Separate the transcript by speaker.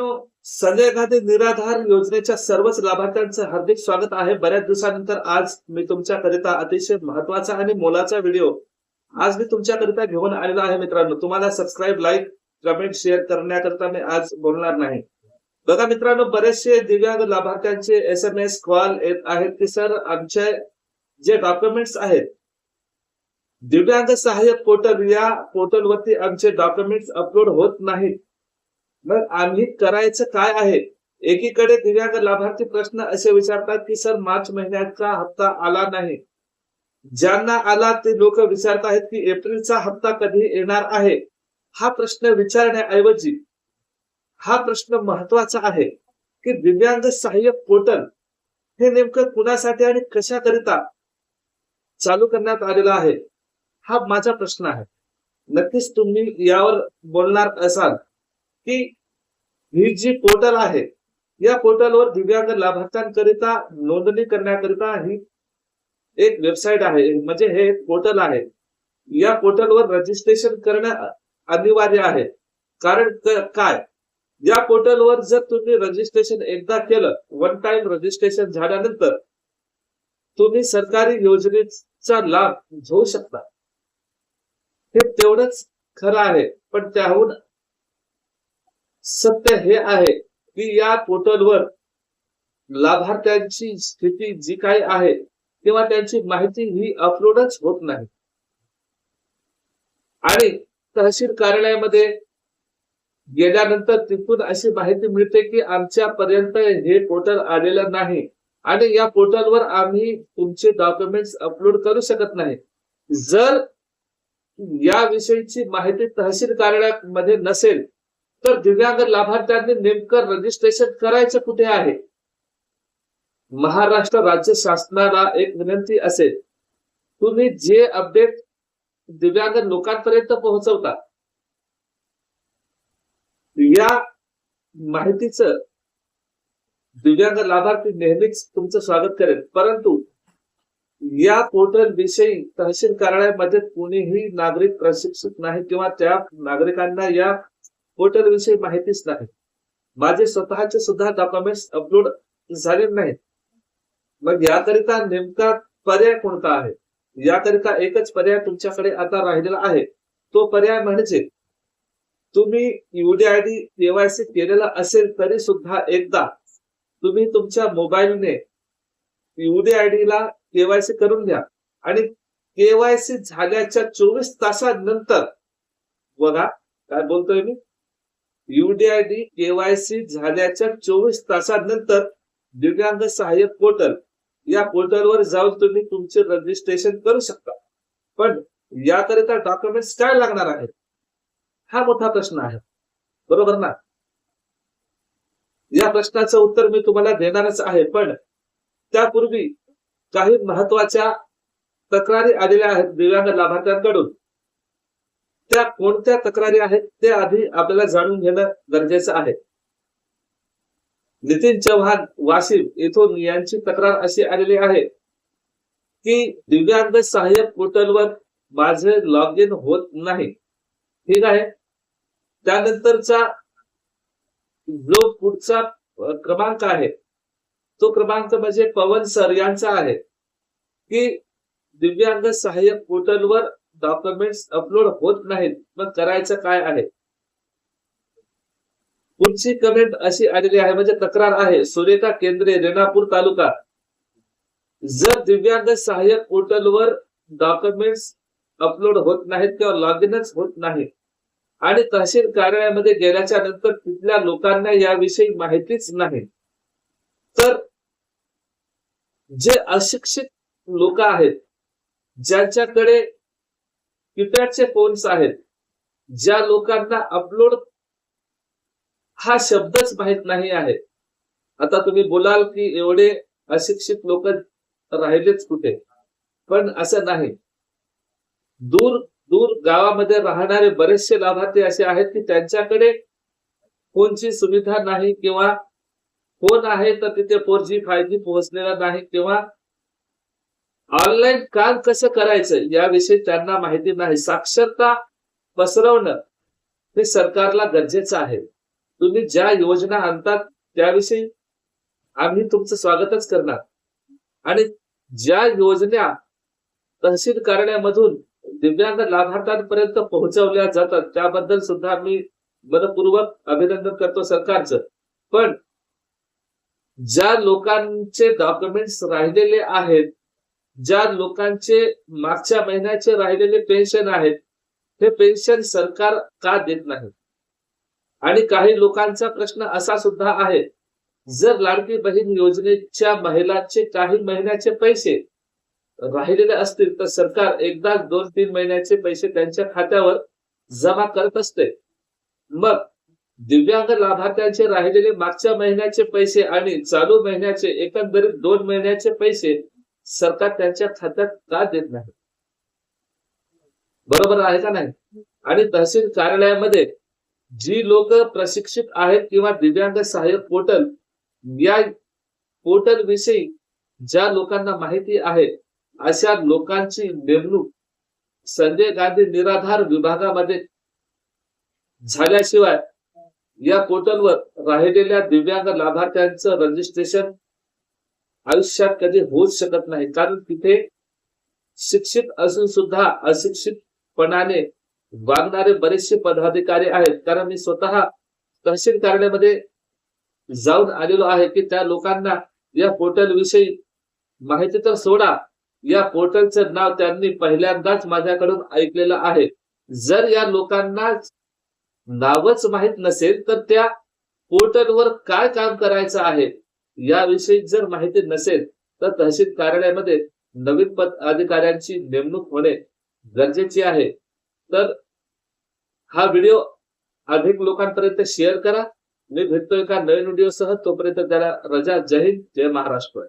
Speaker 1: मित्रांनो, संजय गांधी निराधार योजनेच्या सर्वच लाभार्थ्यांचं हार्दिक स्वागत आहे. बऱ्याच दिवसानंतर आज मी तुमच्याकरिता अतिशय महत्वाचा आणि मोलाचा व्हिडिओ आज मी तुमच्याकरिता घेऊन आलेलो आहे. मित्रांनो, तुम्हाला सबस्क्राईब, लाईक, कमेंट, शेअर करण्याकरिता मी आज बोलणार नाही. बघा मित्रांनो, बरेचसे दिव्यांग लाभार्थ्यांचे SMS कॉल येत आहेत की सर, आमचे जे डॉक्युमेंट्स आहेत दिव्यांग सहाय्यक पोर्टल या पोर्टलवरती आमचे डॉक्युमेंट्स अपलोड होत नाहीत. मग आम्ही करायचं काय आहे? एकीकडे दिव्यांग लाभार्थी प्रश्न असे विचारतात की सर, मार्च महिन्याचा हप्ता आला नाही. ज्यांना आला ते लोक विचारत आहेत की एप्रिलचा हप्ता कधी येणार आहे. हा प्रश्न विचारण्याऐवजी हा प्रश्न महत्वाचा आहे की दिव्यांग सहाय्यक पोर्टल हे नेमकं कुणासाठी आणि कशाकरिता चालू करण्यात आलेलं आहे, हा माझा प्रश्न आहे. नक्कीच तुम्ही यावर बोलणार असाल की ही जी पोर्टल आहे या पोर्टलवर दिव्यांग लाभार्थ्यांकरिता नोंदणी करण्याकरिता ही एक वेबसाईट आहे, म्हणजे हे एक पोर्टल आहे. या पोर्टलवर रजिस्ट्रेशन करणं अनिवार्य आहे. कारण काय, या पोर्टलवर जर तुम्ही रजिस्ट्रेशन एकदा केलं, वन टाइम रजिस्ट्रेशन झाल्यानंतर तुम्ही सरकारी योजनेचा लाभ घेऊ शकता. हे तेवढंच खरं आहे, पण त्याहून सत्य हे आहे की या पोर्टलवर लाभार्थ्यांची स्थिती जी काही आहे किंवा त्यांची माहिती ही अपलोडच होत नाही. आणि तहसील कार्यालयामध्ये गेल्यानंतर तिथून अशी माहिती मिळते की आमच्यापर्यंत हे पोर्टल आलेलं नाही आणि या पोर्टलवर आम्ही तुमचे डॉक्युमेंट्स अपलोड करू शकत नाही. जर याविषयीची माहिती तहसील कार्यालयामध्ये नसेल तर दिव्यांग लाभार्थ्यांनी नेमकं रजिस्ट्रेशन करायचं कुठे आहे? महाराष्ट्र राज्य शासनाला एक विनंती असेल, तुम्ही जे अपडेट दिव्यांग लोकांपर्यंत पोहोचवता या माहितीचं दिव्यांग लाभार्थी नेहमीच तुमचं स्वागत करेल. परंतु या पोर्टल विषयी तहसील कार्यालयामध्ये कोणीही नागरिक प्रशिक्षित नाही किंवा त्या नागरिकांना या पोर्टल विषयी माहितीच नाही. माझे स्वतःचे सुद्धा डॉक्युमेंट्स अपलोड झाले नाहीत. मग याकरिता नेमका पर्याय कोणता आहे? याकरिता एकच पर्याय तुमच्याकडे आता राहिलेला आहे. तो पर्याय म्हणजे तुम्ही UDID KYC केलेला असेल तरी सुद्धा एकदा तुम्ही तुमच्या मोबाईलने UDID ला KYC करून घ्या आणि KYC झाल्याच्या 24 तासानंतर, बघा काय बोलतोय मी, UDID KYC झाल्याच्या 24 तासानंतर दिव्यांग सहाय्यक पोर्टल या पोर्टलवर जाऊन तुम्ही तुमचे रजिस्ट्रेशन करू शकता. पण याकरिता डॉक्युमेंट्स काय लागणार आहेत, हा मोठा प्रश्न आहे, बरोबर ना? या प्रश्नाचं उत्तर मी तुम्हाला देणारच आहे, पण त्यापूर्वी काही महत्वाच्या तक्रारी आलेल्या आहेत दिव्यांग लाभार्थ्यांकडून. त्या कोणत्या तक्रारी आहेत ते आधी आपल्याला जाणून घेणं गरजेचं आहे. नितीन चव्हाण वाशिम येथून यांची तक्रार अशी आलेली आहे की दिव्यांग सहाय्यक पोर्टलवर माझे लॉग इन होत नाही. ठीक आहे. त्यानंतरचा जो पुढचा क्रमांक आहे तो क्रमांक म्हणजे पवन सर यांचा आहे की दिव्यांग सहाय्यक पोर्टलवर डॉक्युमेंट्स अपलोड होत नाहीत. मग करायचं काय आहे? पुढची कमेंट अशी आलेली आहे, म्हणजे तक्रार आहे, सुरेखा केंद्रे, रेणापूर तालुका. जर दिव्यांग सहाय्यक पोर्टलवर डॉक्युमेंट्स अपलोड होत नाहीत किंवा लॉग इनच होत नाही आणि तहसील कार्यालयामध्ये गेल्याच्या नंतर तिथल्या लोकांना याविषयी माहितीच नाही, तर जे अशिक्षित लोक आहेत, ज्यांच्याकडे कीपॅडचे फोन्स आहेत, ज्या लोकांना अपलोड हा शब्दच माहित नाही आहे. आता तुम्ही बोलाल की एवढे अशिक्षित लोक राहिलेच कुठे, पण असं नाही. दूर दूर गावामध्ये राहणारे बरेचसे लाभार्थी असे आहेत की त्यांच्याकडे फोनची सुविधा नाही किंवा फोन आहे तर तिथे 4G 5G पोहोचलेला नाही किंवा ऑनलाईन काम कसं करायचं याविषयी त्यांना माहिती नाही. साक्षरता पसरवणं हे सरकारला गरजेचं आहे. तुम्ही ज्या योजना आणतात त्याविषयी आम्ही तुमचं स्वागतच करणार आणि ज्या योजना तहसील कार्यालयामधून दिव्यांग लाभार्थ्यांपर्यंत पोहोचवल्या जातात त्याबद्दल सुद्धा मी मनपूर्वक अभिनंदन करतो सरकारचं. पण ज्या लोकांचे डॉक्युमेंट्स राहिलेले आहेत, ज्या लोकांचे मागच्या महिन्याचे राहिलेले पेन्शन आहेत, हे पेन्शन सरकार का देत नाही? आणि काही लोकांचा प्रश्न असा सुद्धा आहे, जर लाडकी बहीण योजनेच्या महिलांचे काही महिन्याचे पैसे राहिलेले असतील तर सरकार एकदा 2-3 महिन्याचे पैसे त्यांच्या खात्यावर जमा करत असते. मग दिव्यांग लाभार्थ्यांचे राहिलेले मागच्या महिन्याचे पैसे आणि चालू महिन्याचे एकंदरीत 2 महिन्याचे पैसे सरकार त्यांच्या खात्यात का देत नाही? बरोबर आहे का नाही? आणि तहसील कार्यालयामध्ये जी लोक प्रशिक्षित आहेत किंवा दिव्यांग सहाय्यक पोर्टल या पोर्टल विषयी ज्या लोकांना माहिती आहे अशा लोकांची नेमणूक संजय गांधी निराधार विभागामध्ये झाल्याशिवाय या पोर्टलवर राहिलेल्या दिव्यांग लाभार्थ्यांचं रजिस्ट्रेशन आयुष्यात कधी होऊच शकत नाही. कारण तिथे शिक्षित असून सुद्धा अशिक्षितपणाने वागणारे बरेचसे पदाधिकारी आहेत. कारण मी स्वतः तहसील कार्यालयामध्ये जाऊन आलेलो आहे की त्या लोकांना या पोर्टल विषयी माहिती तर सोडा, या पोर्टलचं नाव त्यांनी पहिल्यांदाच माझ्याकडून ऐकलेलं आहे. जर या लोकांना नावच माहित नसेल तर त्या पोर्टलवर काय काम करायचं आहे याविषयी जर माहिती नसेल तर तहसील कार्यालयामध्ये नवीन अधिकाऱ्यांची नेमणूक होणे गरजेचे आहे. तर हा व्हिडिओ अधिक लोकांपर्यंत शेअर करा. मी भेटतोय एका नवीन व्हिडिओसह. तोपर्यंत त्याला रजा. जय हिंद, जय महाराष्ट्र.